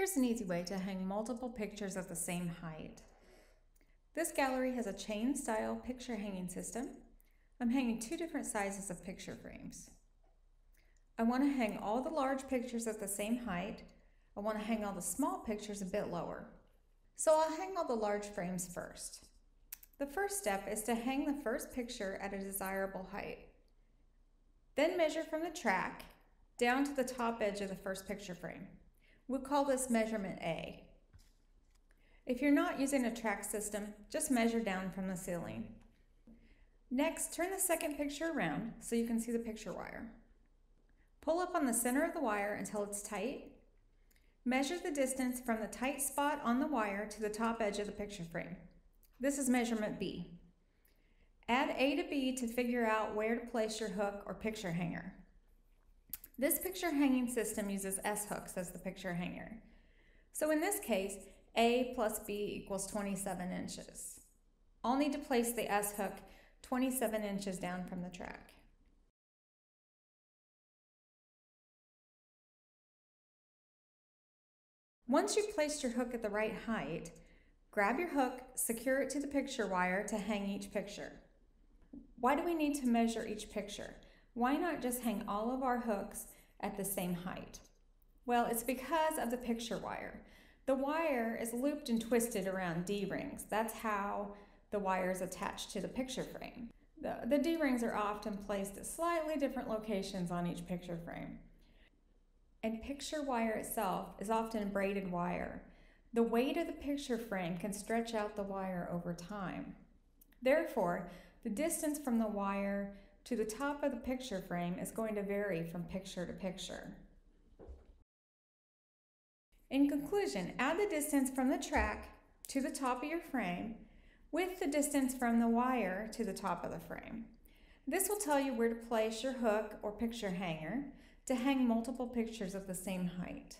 Here's an easy way to hang multiple pictures of the same height. This gallery has a chain style picture hanging system. I'm hanging two different sizes of picture frames. I want to hang all the large pictures at the same height. I want to hang all the small pictures a bit lower. So I'll hang all the large frames first. The first step is to hang the first picture at a desirable height. Then measure from the track down to the top edge of the first picture frame. We'll call this measurement A. If you're not using a track system, just measure down from the ceiling. Next, turn the second picture around so you can see the picture wire. Pull up on the center of the wire until it's tight. Measure the distance from the tight spot on the wire to the top edge of the picture frame. This is measurement B. Add A to B to figure out where to place your hook or picture hanger. This picture hanging system uses S-hooks as the picture hanger. So in this case, A plus B equals 27 inches. I'll need to place the S-hook 27 inches down from the track. Once you've placed your hook at the right height, grab your hook, secure it to the picture wire to hang each picture. Why do we need to measure each picture? Why not just hang all of our hooks at the same height? Well, it's because of the picture wire. The wire is looped and twisted around D-rings. That's how the wire is attached to the picture frame. The D-rings are often placed at slightly different locations on each picture frame. And picture wire itself is often braided wire. The weight of the picture frame can stretch out the wire over time. Therefore, the distance from the wire to the top of the picture frame is going to vary from picture to picture. In conclusion, add the distance from the track to the top of your frame with the distance from the wire to the top of the frame. This will tell you where to place your hook or picture hanger to hang multiple pictures of the same height.